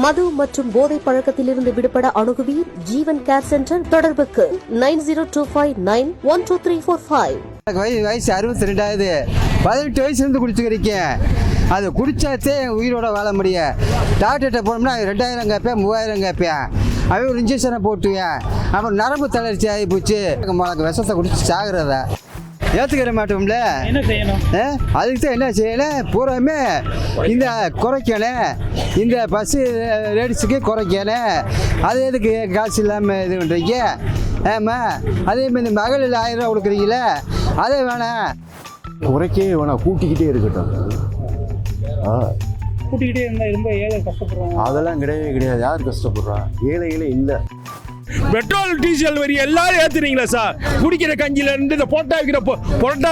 மது மற்றும் போதை பழக்கத்திலிருந்து விடுபட அணுகுவீர் ஜீவன் கேர் சென்டர். தொடர்புக்கு 9025912345. வயசு 62 18 வயசுலேருந்து குடிச்சுக்கிறீங்க. அது குடிச்சாத்தே உயிரோட வாழ முடியும். டாக்டர்கிட்ட போனோம்னா 2000 கேட்பேன் 3000 கேட்பேன். அவன் ஒரு இன்ஜெக்ஷனை போட்டுவேன். அப்புறம் நரம்பு தளர்ச்சி ஆகி போச்சு. மிளகு விஷத்தை குடிச்சு சாகுறத ஏற்றுக்கிற மாட்டோம்ல. என்ன செய்யணும்? அதுக்கு தான் என்ன செய்யணும், பூராமே இந்த குறைக்கணும். இந்த பஸ்ஸு லேடிஸுக்கு குறைக்கணும். அது எதுக்கு காசு இல்லாமல் இது பண்ணுறீங்க? ஆமாம், அதேமாதிரி இந்த மகளிர் 1000 ரூபா கொடுக்குறீங்களே, அதே வேணாம். குறைக்கவே வேணாம், கூட்டிக்கிட்டே இருக்கட்டும். கூட்டிக்கிட்டே இருந்தால் ரொம்ப ஏழை கஷ்டப்படுறோம். அதெல்லாம் கிடையவே கிடையாது. யார் கஷ்டப்படுறா? ஏழைகளே இல்லை. பெட்ரோல் டீசல் வரி எல்லாரும் ஏத்துறீங்களா சார்? குடிக்கிற கஞ்சில இருந்து இந்த பொரோட்டா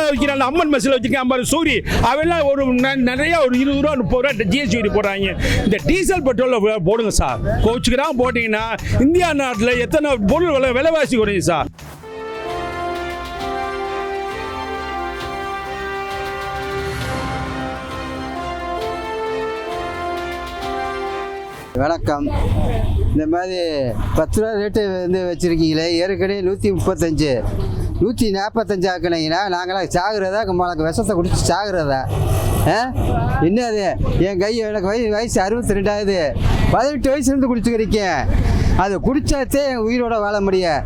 விற்கிற அம்மன் மெஸ்ஸில் வச்சிருக்கேன் 50 சூரி அவெல்லாம் ஒரு நிறைய ஒரு 20 ரூபா 30 ரூபா ஜிஎஸ்டி வரி போடுறாங்க. இந்த டீசல் பெட்ரோலில் போடுங்க சார். கோச்சுக்கிறான் போட்டிங்கன்னா இந்தியா நாட்டில் எத்தனை பொருள் விலைவாசி குறையும் சார். வணக்கம். இந்த மாதிரி 10 ரூபா ரேட்டு வந்து வச்சுருக்கீங்களே, ஏற்கனவே 135 145 ஆக்குனீங்கன்னா நாங்களாம் சாகுறதா மிளகு விஷத்தை குடிச்சு சாகுறதா? என்னது? என் கை எனக்கு வயசு 62 18 வயசுலேருந்து குடிச்சுக்கிறீங்க. அது குடிச்சாத்தே உயிரோட வாழ முடியும்.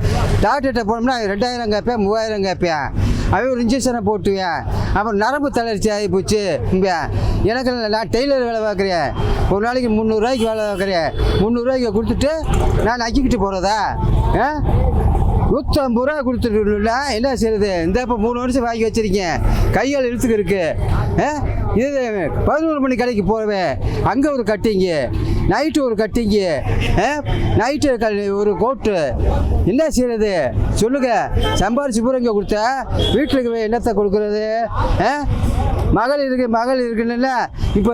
டாக்டர்கிட்ட போனோம்னா 2000 கேட்பேன் 3000 கேட்பேன். அவன் ஒரு இன்ஜெக்ஷனை போட்டுவேன். அப்புறம் நரம்பு தளர்ச்சி ஆகி போச்சு. எனக்கு நான் டெய்லர் வேலை பார்க்குறேன். ஒரு நாளைக்கு 300 ரூபாய்க்கு வேலை பார்க்குறேன். 300 ரூபாய்க்கு கொடுத்துட்டு நான் நக்கிக்கிட்டு போகிறதா? 150 ரூபா கொடுத்துட்டுனா என்ன செய்யுது? இந்த இப்போ 3 வருஷம் வாங்கி வச்சுருக்கேன். கையால் இழுத்துக்கு இருக்குது. இது 11 மணி கடைக்கு போவேன். அங்கே ஒரு கட்டிங்கு, நைட்டு ஒரு கட்டிங்கு, நைட்டு ஒரு கோட்டு. என்ன செய்யறது சொல்லுங்க? சம்பாரிச்சு பூரா இங்கே கொடுத்தா வீட்டுக்கு என்னத்தை கொடுக்குறது? மகள் இருக்குன்னா இப்போ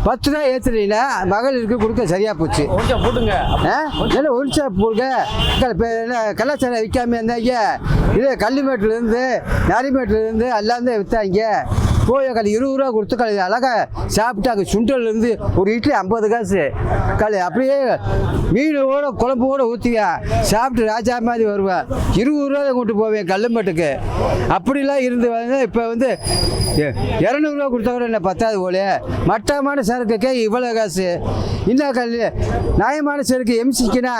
10 ரூபா ஏற்றுறீங்களா? மகளிருக்கு கொடுக்க சரியாக போச்சு. இல்லை ஒன்சா போடுங்க. கலாச்சாரம் விற்காம இருந்தாங்க. இது கல்லுமேட்டிலேருந்து நரிமேட்டிலேருந்து எல்லாம் தான் விற்றாங்க. போய் 20 ரூபா கொடுத்து அழகாக சாப்பிட்டாங்க. சுண்டல்லேருந்து ஒரு இட்லி 50 காசு. அப்படியே மீனோட குழம்போட ஊற்றுவேன். சாப்பிட்டு ராஜா மாதிரி வருவேன். 20 ரூபா தான் கொண்டு போவேன் கல்லுமேட்டுக்கு. அப்படிலாம் இருந்து வந்து இப்போ வந்து 200 ரூபா கொடுத்தா கூட என்ன பத்தாது போல. மட்டமான சரக்குக்கே இவ்வளோ காசு. இன்னும் நியாயமான சரக்கு எம்சிக்குன்னா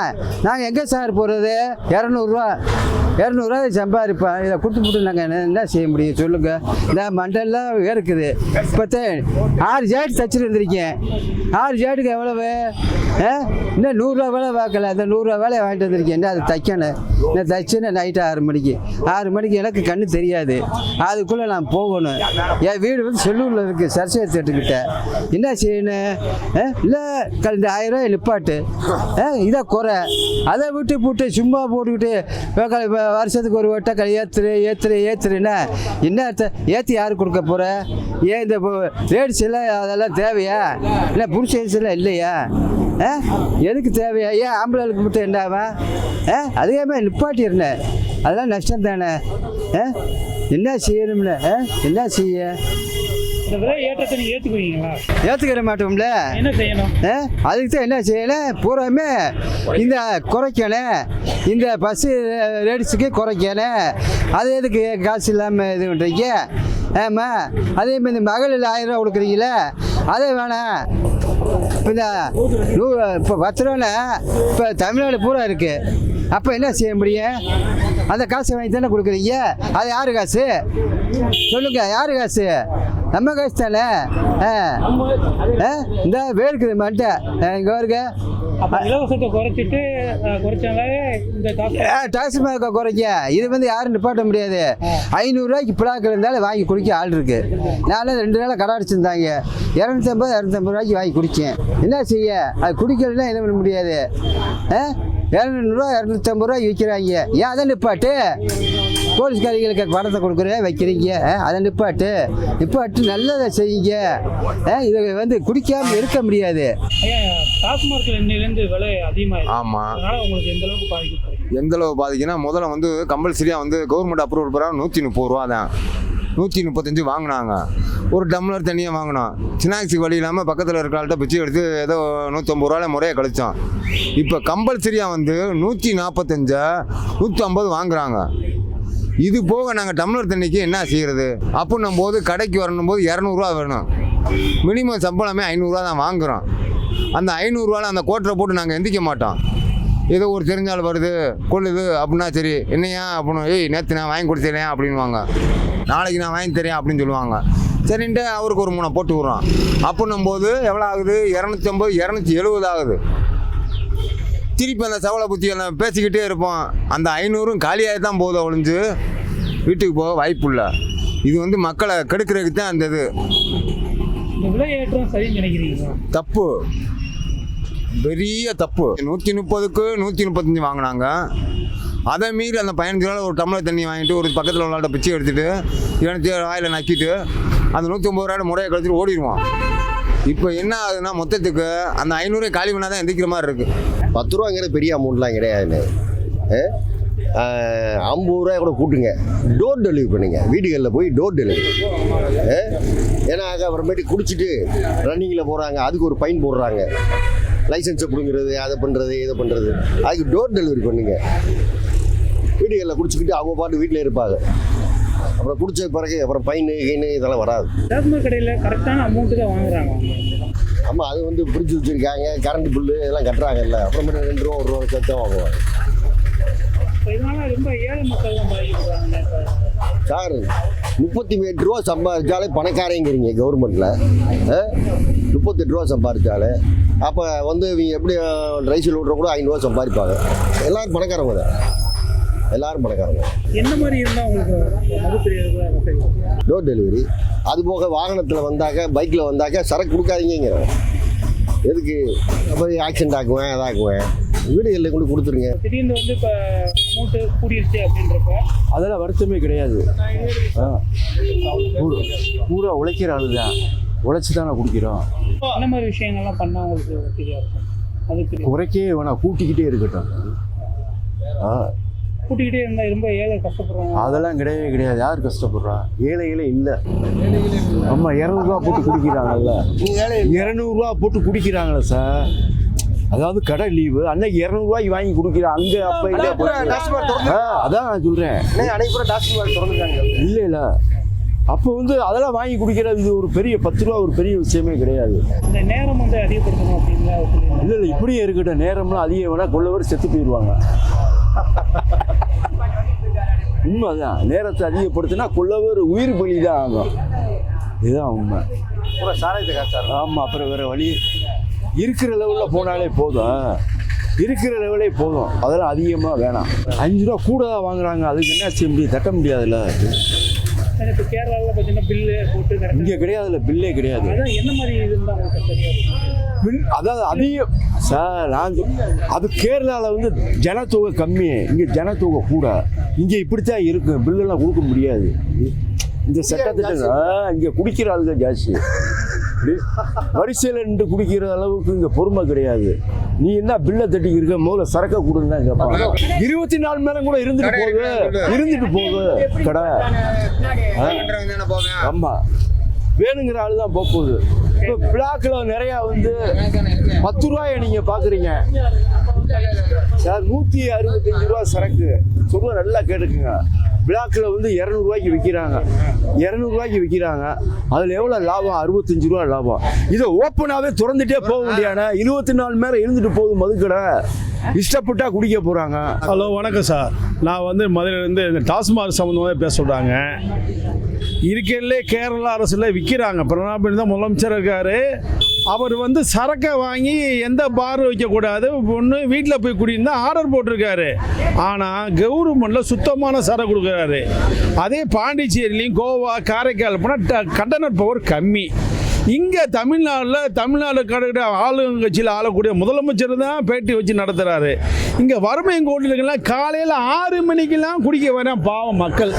நாங்கள் எங்கே சார் போகிறது? 200 ரூபா சம்பாதிப்பேன். இதை கொடுத்துட்டு நாங்கள் என்ன செய்ய முடியும் சொல்லுங்கள்? இந்த மண்டெல்லாம் இருக்குது. இப்போ 6 ஜாக்கெட் தச்சுட்டு வந்துருக்கேன். 6 ஜாக்கெட்டுக்கு எவ்வளவு? இன்னும் 100 ரூபா வேலை பார்க்கல. அந்த 100 ரூபா வேலையை வாங்கிட்டு வந்திருக்கேன். என்ன அது தைக்கணும். நான் தைச்சேன்னா நைட்டு 6 மணிக்கு எனக்கு கண்ணு தெரியாது. அதுக்குள்ளே நான் போகணும். என் வீடு வந்து செல்லூரில் இருக்குது, சரஸ்வதி தேட்டுக்கிட்ட. என்ன செய்யணும்? இல்லை இந்த 1000 ரூபாய் நிப்பாட்டு. இதை குறை. அதை விட்டு சும்மா போட்டுக்கிட்டு வருஷத்துக்கு ஒரு வட்டம் ஏற்றுறேன்னா என்ன ஏற்றி யாருக்கு கொடுக்க போகிற? ஏன் இந்த லேடிஸ் எல்லாம் அதெல்லாம் தேவையா? இல்லை புருஷன்ஸ் எல்லாம் இல்லையா? எதுக்கு தேவையா? ஏன் ஆம்பளைகளுக்கு மட்டும் என்னாவா? அதே மாதிரி நிப்பாட்டிருந்தேன். அதெல்லாம் நஷ்டம் தானே. என்ன செய்யணும்ல? என்ன செய்ய? ஏற்றுக்கிற மாட்டோம்ல. என்ன செய்யணும்? அதுக்கு தான் என்ன செய்யணும், பூராமே இந்த குறைக்கணும். இந்த பஸ்ஸு லேடிஸுக்கு குறைக்கணும். அது எதுக்கு காசு இல்லாமல் இது பண்ணுறீங்க? ஆமாம், அதேமாதிரி இந்த மகளிர் 1000 ரூபா கொடுக்குறீங்களே, அதே வேணாம். இப்போ 10 ரூபானா இப்போ தமிழ்நாடு பூரா இருக்குது. அப்போ என்ன செய்ய முடியும்? அந்த காசை வாங்கி தானே கொடுக்குறீங்க. அது யாரு காசு சொல்லுங்க? யாரு காசு? நம்ம காசு தானே. இந்த வேர்க்குது மண்டை இங்கே வருங்க. டாக்ஸிமாக குறைக்க. இது வந்து யாரும் நிப்பாட்ட முடியாது. 500 ரூபாய்க்கு பிளாக் இருந்தாலும் வாங்கி குடிக்க ஆள் இருக்கு. நானும் 2 நாள் கடை அடிச்சிருந்தாங்க. 250 ரூபாய்க்கு வாங்கி குடித்தேன். என்ன செய்ய? அது குடிக்கலாம் என்ன பண்ண முடியாது. 200 ரூபா 250 ரூபாய்க்கு விற்கிறாங்க. ஏன் அதை நிப்பாட்டு? போலீஸ்காரிகளுக்கு பணத்தை கொடுக்குற வைக்கிறீங்க. அதை நிப்பாட்டு நல்லதை செய்யுங்க. இதை வந்து குடிக்காமல் இருக்க முடியாது. ஆமாம், எந்த அளவு பாதிக்குன்னா முதல்ல வந்து கம்பல்சரியாக வந்து கவர்மெண்ட் அப்ரூவல் பிரகாரம் 130 ரூபா தான். 135 வாங்கினாங்க. ஒரு டம்ளர் தண்ணியை வாங்கினோம். ஸ்நாக்ஸுக்கு வழி இல்லாமல் பக்கத்தில் இருக்கிறாள்கிட்ட பிச்சை எடுத்து ஏதோ 150 ரூபாயில் முறையை கழிச்சோம். இப்போ கம்பல்சரியாக வந்து 145 150 வாங்குறாங்க. இது போக நாங்கள் டம்ளர் தண்ணிக்கு என்ன செய்கிறது அப்படின்னும் போது கடைக்கு வரணும் போது 200 வேணும். மினிமம் சம்பளமே 500 தான் வாங்குகிறோம். அந்த 500 அந்த கோட்டரை போட்டு நாங்கள் எந்திக்க மாட்டோம். ஏதோ ஒரு தெரிஞ்சால் வருது கொள்ளுது அப்படின்னா சரி என்னையா அப்படின்னு, ஏய் நேற்று நான் வாங்கி கொடுத்தேன் அப்படின்வாங்க, நாளைக்கு நான் வாங்கி தரேன் அப்படின்னு சொல்லுவாங்க. சரின்ட்டு அவருக்கு ஒரு 3 போட்டு விட்றோம். அப்படின்னும் போது எவ்வளோ ஆகுது? 250 270 ஆகுது. திருப்பி அந்த சவலை புத்தி எல்லாம் பேசிக்கிட்டே இருப்போம். அந்த 500 காலியாக தான் போதும் ஒழிஞ்சு வீட்டுக்கு போக வாய்ப்பு இல்லை. இது வந்து மக்களை கெடுக்கிறதுக்கு தான் அந்த இது இந்த விலை ஏற்றம் சரின்னு நினைக்கிறீங்களா? தப்பு, பெரிய தப்பு. 130க்கு 135 வாங்கினாங்க. அதை மீறி அந்த 15 ரூபாய் ஒரு டம்ளர் தண்ணி வாங்கிட்டு ஒரு பக்கத்தில் உள்ளாட்ட பிச்சை எடுத்துகிட்டு எனக்கு வாயில் நக்கிட்டு அந்த 150 ரூபாய் முறையை கழிச்சிட்டு ஓடிடுவோம். இப்போ என்ன ஆகுதுன்னா மொத்தத்துக்கு அந்த 500 காலி பண்ணால் தான் எந்திக்கிற மாதிரி இருக்குது. 10 ரூபாங்கிற பெரிய அமௌண்ட்லாம் கிடையாது. 50 ரூபாய் கூட கூட்டுங்க, டோர் டெலிவரி பண்ணுங்க. வீடுகளில் போய் டோர் டெலிவரி. ஏன்னா அப்புறமேட்டு குடிச்சிட்டு ரன்னிங்கில் போகிறாங்க, அதுக்கு ஒரு ஃபைன் போடுறாங்க. லைசன்ஸை பிடுங்கிறது, அதை பண்ணுறது, இதை பண்ணுறது. அதுக்கு டோர் டெலிவரி பண்ணுங்க. வீடுகளில் குடிச்சிக்கிட்டு அவங்க பாட்டு வீட்டில் இருப்பாங்க. அப்புறம் குடிச்ச பிறகு அப்புறம் ஃபைனு கீனு இதெல்லாம் வராது. டாஸ்மாக் கடையில் கரெக்டான அமௌண்ட்டு தான் வாங்குறாங்க. ஆமாம், அது வந்து ஃப்ரிட்ஜ் வச்சுருக்காங்க, கரண்ட் பில்லு இதெல்லாம் கட்டுறாங்கல்ல. அப்புறமேட்டு 2 ரூபா 1 ரூபா சேர்த்து வாங்குவாங்க. இதனால ரொம்ப ஏழை மக்கள் தான் பாதிக்கப்படுறாங்க. சார் 38 ரூபா சம்பாதிச்சாலே பணக்காரங்கிறீங்க கவர்மெண்ட்டில். 38 ரூபா சம்பாதிச்சாலே அப்போ வந்து இவங்க எப்படி ரைஸில் விட்ற கூட 500 ரூபா சம்பாதிப்பாங்க. எல்லோரும் பணக்காரங்க தான், எல்லோரும் பணக்காரங்க. என்ன மாதிரி இருந்தால் உங்களுக்கு மதுப்பிரியர்கள் டோர் டெலிவரி. அது போக வாகனத்தில் வந்தாக்க, பைக்கில் வந்தாக்க சரக்கு கொடுக்காதீங்கிறேன். எதுக்கு அப்போ ஆக்சிடென்ட் ஆக்குவேன், அதாக்குவேன். வீடுகளில் கொண்டு கொடுத்துருங்க. திடீர்னு வந்து இப்போ அமௌண்ட்டு கூடிருச்சு அப்படின்றப்ப அதெல்லாம் வருத்தமே கிடையாது. பூரா உழைக்கிற ஆளு தான், உழைச்சி தானே குடிக்கிறோம். என்ன மாதிரி விஷயங்கள்லாம் பண்ணால் உங்களுக்கு தெரியாது? அது குறைக்கே வேணாம், கூட்டிக்கிட்டே இருக்கட்டும். கூட்டிக்கிட்டே இருந்தால் ரொம்ப ஏழை கஷ்டப்படுறாங்க. அதெல்லாம் கிடையவே கிடையாது. யார் கஷ்டப்படுறா? ஏழைகளே இல்லை. ஆமாம், 200 ரூபா போட்டு குடிக்கிறாங்கல்ல, 200 ரூபா போட்டு குடிக்கிறாங்களே சார். அதாவது கடை லீவு அன்னைக்கு 200 ரூபாய்க்கு வாங்கி குடிக்கிறான். அங்கே அப்போ அதான் நான் சொல்கிறேன். இல்லை இல்லை, அப்போ வந்து அதெல்லாம் வாங்கி குடிக்கிறது இது ஒரு பெரிய 10 ரூபா ஒரு பெரிய விஷயமே கிடையாது. இந்த நேரம் வந்து அதிகப்படுத்தணும் அப்படின்னா இல்லை இல்லை, இப்படியே இருக்கட்டும். நேரம்லாம் அதிகம் வேணால் கொள்ளவர் செத்து போயிடுவாங்க. உண்மைதான், நேரத்தை அதிகப்படுத்தினா கொள்ளவர் உயிர் பலி தான் ஆகும். இதுதான் உண்மை. ஆமாம், அப்புறம் வேறு வழி இருக்கிற லெவலில் போனாலே போதும். இருக்கிற லெவலே போதும், அதெல்லாம் அதிகமாக வேணாம். 5 ரூபா கூட தான் வாங்குறாங்க. அதுக்கு என்ன செய்ய முடியும்? தட்ட முடியாதுல்ல. இப்போ கேரளாவில் பார்த்தீங்கன்னா பில்லு போட்டு இங்கே கிடையாதுல்ல, பில்லே கிடையாது. அதான் என்ன மாதிரி இருந்தால் உங்களுக்கு தெரியாது? பில் அதாவது அதிகம் சார். அது கேரளாவில் வந்து ஜனத்தொகை கம்மி, இங்கே ஜனத்தொகை கூட. இங்கே இப்படித்தான் இருக்கும், பில்லெல்லாம் கொடுக்க முடியாது. இந்த சட்டத்திட்டம் இங்கே குடிக்கிற ஆளுங்க ஜாஸ்தி. வரிசையில் நின்று குடிக்கிற அளவுக்கு இங்கே பொறுமை கிடையாது. நீ என்ன பில்லை தட்டிக்கு இருக்க, முதல்ல சரக்கை கொடுன்னு தான் கேட்பாங்க. 24 மணி நேரம் கூட இருந்துட்டு போகுது கடை. ஆமாம், வேணுங்கிற ஆள் தான் போகுது. இப்போ பிளாக்கில் நிறையா வந்து 10 ரூபாயை நீங்கள் பார்க்குறீங்க சார். 165 ரூபா சரக்கு சொல்ல நல்லா கேட்டுக்குங்க. பிளாக்கில் வந்து 200 ரூபாய்க்கு விற்கிறாங்க, 200 ரூபாய்க்கு விற்கிறாங்க. அதில் எவ்வளோ லாபம்? 65 ரூபா லாபம். இதை ஓப்பனாகவே திறந்துட்டே போக முடியாது. 24 மணி நேரம் இருந்துட்டு போகுது மதுக்கடை. இஷ்டப்பட்டா குடிக்க போகிறாங்க. ஹலோ, வணக்கம் சார். நான் வந்து மதுரையிலேருந்து இந்த டாஸ்மாக் சம்மந்தமாக பேச சொல்கிறாங்க. இருக்கிறதுலே கேரளா அரசில் விற்கிறாங்க. பிரணாப் தான் முதலமைச்சர் இருக்கார். அவர் வந்து சரக்கை வாங்கி எந்த பார் வைக்கக்கூடாது, ஒன்று வீட்டில் போய் குடியிருந்தா ஆர்டர் போட்டிருக்காரு. ஆனால் கவர்மெண்ட்டில் சுத்தமான சரக்கு கொடுக்குறாரு. அதே பாண்டிச்சேரியிலையும் கோவா காரைக்கால் போனால் கண்டனர் பவர் கம்மி. இங்கே தமிழ்நாடு கடற்கரை ஆளுங்கட்சியில் ஆளக்கூடிய முதலமைச்சர் தான் பேட்டி வச்சு நடத்துகிறாரு. இங்கே வறுமை கோட்டிலுக்கெல்லாம் காலையில் 6 மணிக்கெல்லாம் குடிக்க வேணாம் பாவம் மக்கள்.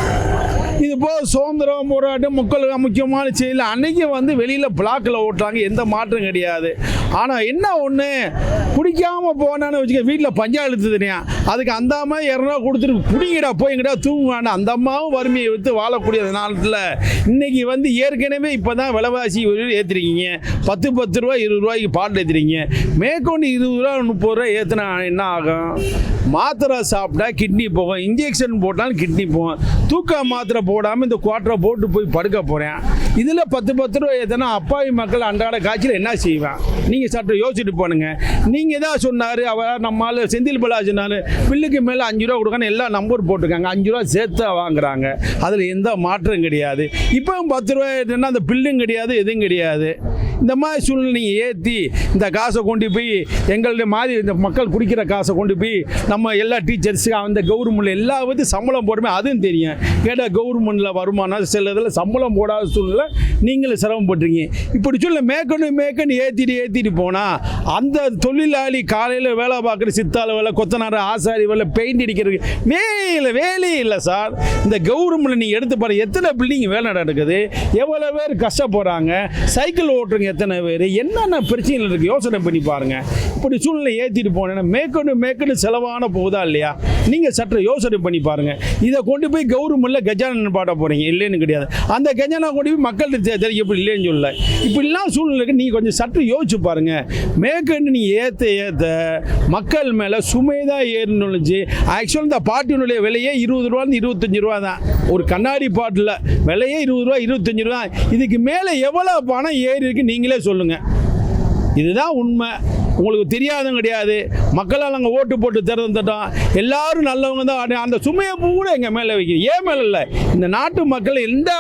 இது போக சுதந்திரம் போராட்டம் மக்களுக்கு முக்கியமான செயல் அன்னைக்கு வந்து வெளியில் பிளாக்கில் ஓட்டுறாங்க, எந்த மாற்றம் கிடையாது. ஆனால் என்ன ஒன்று, குடிக்காமல் போனான்னு வச்சுக்க வீட்டில் பஞ்சாயத்து தெரியும், அதுக்கு அந்த அம்மா 200 கொடுத்துட்டு குடிங்கடா போய் எங்கடா தூங்குவான்னு அந்த அம்மாவும் வறுமையை விட்டு வாழக்கூடிய நாளத்தில் இன்னைக்கு வந்து ஏற்கனவே இப்போ தான் விலைவாசி ஏற்றுறீங்க. 10 ரூபா 20 ரூபாய்க்கு பாட்டில் ஏற்றுறீங்க. மேற்கொண்டு 20 ரூபா 30 ரூபா ஏற்றினா என்ன ஆகும்? மாத்திரை சாப்பிட்டா கிட்னி போகும், இன்ஜெக்ஷன் போட்டாலும் கிட்னி போகும். தூக்க மாத்திரை போடாமல் இந்த குவார்ட்டரை போட்டு போய் படுக்க போகிறேன். இதில் 10 ரூபா ஏற்றினா அப்பாவி மக்கள் அன்றாட காய்ச்சல் என்ன செய்வேன்? நீங்கள் சற்று யோசிச்சுட்டு போனுங்க. நீங்கள் தான் சொன்னார், அவர் நம்மளால் செந்தில் பாலாஜி சொன்னார், பில்லுக்கு மேலே 5 ரூபா கொடுக்கணும் எல்லாம் நம்பர் போட்டிருக்காங்க, 5 ரூபா சேர்த்து வாங்குறாங்க. அதில் எந்த மாற்றம் கிடையாது. இப்போவும் 10 ரூபா ஏற்றினா அந்த பில்லும் கிடையாது, எதுவும் கிடையாது. இந்த மாதிரி சூழ்நிலை நீங்கள் ஏற்றி இந்த காசை கொண்டு போய் எங்களுடைய மாதிரி இந்த மக்கள் குடிக்கிற காசை கொண்டு போய் நம்ம எல்லா டீச்சர்ஸுக்கு அந்த கவர்மெண்ட்டில் எல்லா வித சம்பளம் போடுமே, அதுவும் தெரியும். கேட்டால் கவர்மெண்ட்டில் வருமானம் சில இதில் சம்பளம் போடாத சூழ்நிலை நீங்களும் சிரமப்பட்டுறீங்க. இப்படி சூழ்நிலை மேற்கொண்டு ஏற்றிட்டு போனால் அந்த தொழிலாளி காலையில் வேலை பார்க்குற சித்தாள் வேலை, கொத்தனார், ஆசாரி வேலை, பெயிண்ட் அடிக்கிறதுக்கு வேலையே இல்லை சார். இந்த கவர்மெண்ட்டில் நீங்கள் எடுத்து பாருங்கள், எத்தனை பில்டிங் வேலை நடக்குது, எவ்வளோ பேர் கஷ்டப்படுறாங்க, சைக்கிள் ஓட்டுறவங்க எத்தனை பேர், என்னென்ன பிரச்சனைகள் இருக்குது யோசனை பண்ணி பாருங்கள். இப்படி சூழ்நிலை ஏற்றிட்டு போனேன்னா மேற்கொண்டு செலவான போகுதா இல்லையா? நீங்கள் சற்று யோசனை பண்ணி பாருங்கள். இதை கொண்டு போய் கவர்மெண்ட்டில் கஜானா பாட போகிறீங்க, இல்லைன்னு கிடையாது. அந்த கஜானா கொண்டு போய் மக்கள்கிட்ட தெரியும் எப்படி இல்லைன்னு சொல்ல. இப்படிலாம் சூழ்நிலைக்கு நீங்கள் கொஞ்சம் சற்று யோசிச்சு பாருங்கள். மேற்கொண்டு நீ ஏற்ற மக்கள் மேலே சுமை தான் ஏறினுச்சு. ஆக்சுவலாக இந்த பாட்டினுடைய விலையே 20 ரூபான்னு 25 ரூபா தான். ஒரு கண்ணாடி பாட்டில் விலையே 20 ரூபா 25 ரூபா. இதுக்கு மேலே எவ்வளோ பணம் ஏறி இருக்கு நீங்களே சொல்லுங்கள். இதுதான் உண்மை. உங்களுக்கு தெரியாதும் கிடையாது. மக்களால் நாங்கள் ஓட்டு போட்டு திறந்துட்டோம், எல்லாரும் நல்லவங்க தான். அந்த சுமையை கூட எங்கள் மேலே வைக்கிறீங்க, ஏன் மேலே இல்லை, இந்த நாட்டு மக்களை எந்த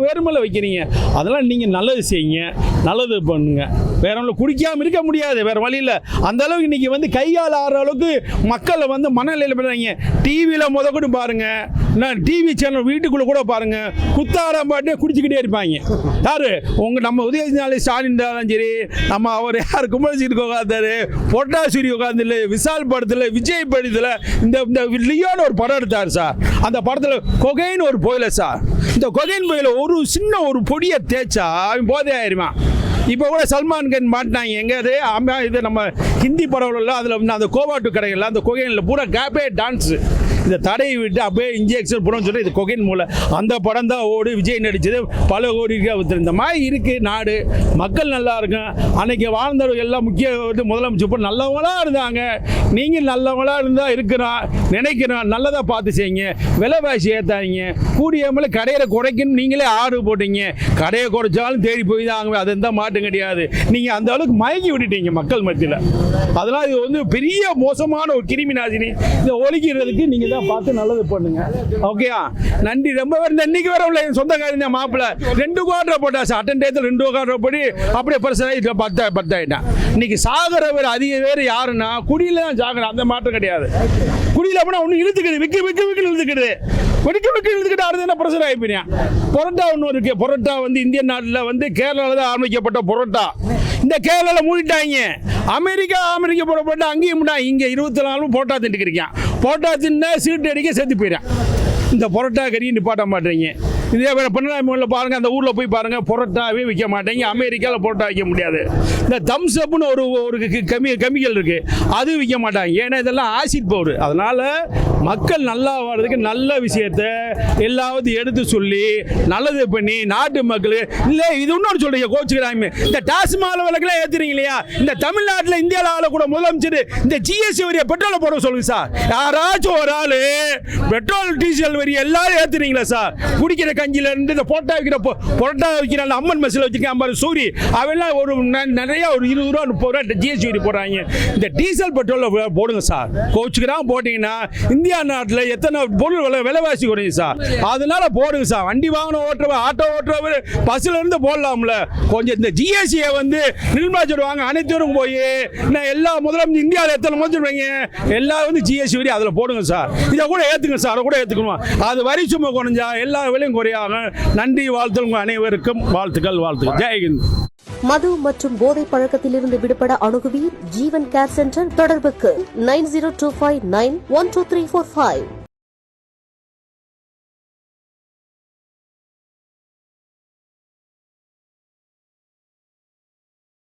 வேறு மேலே வைக்கிறீங்க. அதெல்லாம் நீங்கள் நல்லது செய்யுங்க, நல்லது பண்ணுங்க. வேற ஒன்றும் குடிக்காமல் இருக்க முடியாது, வேறு வழி இல்லை. அந்த அளவுக்கு இன்றைக்கி வந்து கையால் ஆடுற அளவுக்கு மக்களை வந்து மனநிலையில் பண்ணுறாங்க. டிவியில் கூட பாருங்கள், நான் டிவி சேனல் வீட்டுக்குள்ளே கூட பாருங்கள், குத்தாடம் பாட்டே குடிச்சிக்கிட்டே இருப்பாங்க. யார் நம்ம உதயநிதி ஸ்டாலின் இருந்தாலும் சரி, நம்ம அவர் யார் கும்பல்சீட்டு உட்காந்தாரு, பொட்டாசூரி உட்காந்துல, விசால் படத்தில், விஜய் படத்தில், இந்த லியோன்னு ஒரு படம் எடுத்தார் சார். அந்த படத்தில் கொகைன்னு ஒரு போயில சார். இந்த கொகைன் போயில ஒரு சின்ன ஒரு பொடியை தேய்ச்சா அவன் போதே ஆயிருமா. இப்போ கூட சல்மான் கான் மாட்டினாங்க எங்கேயாவது இது நம்ம ஹிந்தி படம், அதில் அந்த கோவாட்டு கடைகளில் அந்த கொகைனில் பூரா கேப்பே டான்ஸு. இந்த தடையை விட்டு அப்படியே இன்ஜெக்ஷன் போடணும்னு சொல்லி இது கொகைன் மூலம் அந்த படம் தான் ஓடு. விஜய் நடித்தது பல கோடி இந்த மாதிரி இருக்குது நாடு. மக்கள் நல்லா இருக்கும். அன்றைக்கி வாழ்ந்தவர்கள் எல்லாம் முக்கிய முதலமைச்சர் நல்லவங்களாக இருந்தாங்க. நீங்கள் நல்லவங்களாக இருந்தால் இருக்கிறோம் நினைக்கிறோம், நல்லதாக பார்த்து செய்யுங்க. விலைவாசி ஏற்றாதீங்க. கூடிய மேலே கடையை குறைக்கணும் நீங்களே ஆர்டர் போட்டீங்க. கடையை குறைச்சாலும் தேடி போய் தான் ஆகுவேன், அது எந்த மாட்டும் கிடையாது. நீங்கள் அந்த அளவுக்கு மயங்கி விட்டுட்டீங்க மக்கள் மத்தியில். அதெல்லாம் இது வந்து பெரிய மோசமான ஒரு கிருமி நாசினி. இதை ஒழிக்கிறதுக்கு நீங்கள் பார்த்து நல்லது பண்ணுங்க. ஓகேயா, நன்றி. ரொம்ப பேர் இன்னைக்கு வர உள்ள என் சொந்தக்காரங்க தான் மாப்பிள்ள 2 குவார்டர் போட்டாச்சு. அட்டன்டேத்தில் 2 குவார்டர் போட்டு அப்படியே பர்சனாக 10 ஆகிட்டான். இன்னைக்கு சாகர பேர் அதிக பேர் யாருன்னா குடியில தான் சாகர. அந்த மாற்றம் கிடையாது. குடியில் அப்படின்னா ஒன்று இழுத்துக்கிது, விக்கு இழுத்துக்கிது, இழுத்துக்கிட்டு அடுத்து என்ன பிரச்சனை ஆகிப்பேன். பொரோட்டா ஒன்று இருக்கு. பொரோட்டா வந்து இந்திய நாட்டில் வந்து கேரளாவில் தான் ஆரம்பிக்கப்பட்ட பொரோட்டா. இந்த கேரளாவில் மூடிட்டாங்க. அமெரிக்கா போட்ட அங்கேயும் இங்கே 24 போட்டா தின்னுக்கிறீங்க. போட்டா தின்னா சீட்டு அடிக்க செத்து போயிடறேன். இந்த பொரோட்டா கறியை நிப்பாட்ட மாட்டேங்க. இதே பினராயி மோனில் பாருங்கள், அந்த ஊரில் போய் பாருங்கள், பொரோட்டாவே விற்க மாட்டேங்க. அமெரிக்காவில் பொரோட்டா விற்க முடியாது. இந்த தம்ஸ் அப்னு ஒரு கெமிக்கல் இருக்குது, அது விற்க மாட்டாங்க. ஏன்னா இதெல்லாம் ஆசிட் பவுடர். அதனால் மக்கள் நல்லா வர்றதுக்கு நல்ல விஷயத்தை எல்லாவது எடுத்து சொல்லி நல்லது பண்ணி நாட்டு மக்கள் இல்லை. இது இன்னொன்று சொல்கிறீங்க, கோச்சுக்கிறாங்க. இந்த டாஸ்மாக் விலைக்கெல்லாம் ஏற்றுறீங்க இல்லையா? இந்த தமிழ்நாட்டில் இந்தியாவில் ஆள கூட முதலமைச்சர் இந்த ஜிஎஸ்டி வரியை பெட்ரோலை போட சொல்லுங்க சார். யாராச்சும் ஒரு ஆள் பெட்ரோல் டீசல் வரி எல்லாரும் ஏற்றுறீங்களா சார்? குடிக்கிற கஞ்சில இருந்து இந்த பொரோட்டா விற்கிற அம்மன் மெஸ்ஸில் வச்சிருக்கேன் சூரி, அவெல்லாம் ஒரு நிறைய ஒரு 20 ரூபா 30 ரூபா ஜிஎஸ்டி வரி போடுறாங்க. இந்த டீசல் பெட்ரோல் போடுங்க சார். கோச்சுக்கிறான் போட்டீங்கன்னா இந்தியா நாட்டில் எத்தனை பொருள் விலைவாசி குறையும் சார். அதனால போடுங்க சார். வண்டி வாகனம் ஓட்டுறவர், ஆட்டோ ஓட்டுறவர், பஸ்ல இருந்து போடலாம்ல. கொஞ்சம் இந்த ஜிஎஸ்டியை வந்து நிர்மலா சொல்லுவாங்க, அனைத்தும் போய் எல்லா முதலமைச்சர் இந்தியாவில் எத்தனை முதலமைச்சர் எல்லாம் வந்து ஜிஎஸ்டி வரி அதில் போடுங்க சார். இதை கூட ஏற்றுங்க சார், அதை கூட ஏற்றுக்கணும். அது வரி சும்மா குறைஞ்சா எல்லா விலையும் குறையாங்க. நன்றி, வாழ்த்துக்கள் உங்கள் அனைவருக்கும். வாழ்த்துக்கள். ஜெயஹிந்த். மது மற்றும் போதை பழக்கத்திலிருந்து விடுபட அணுகுவீர் ஜீவன் கேர் சென்டர். தொடர்புக்கு 9025912345.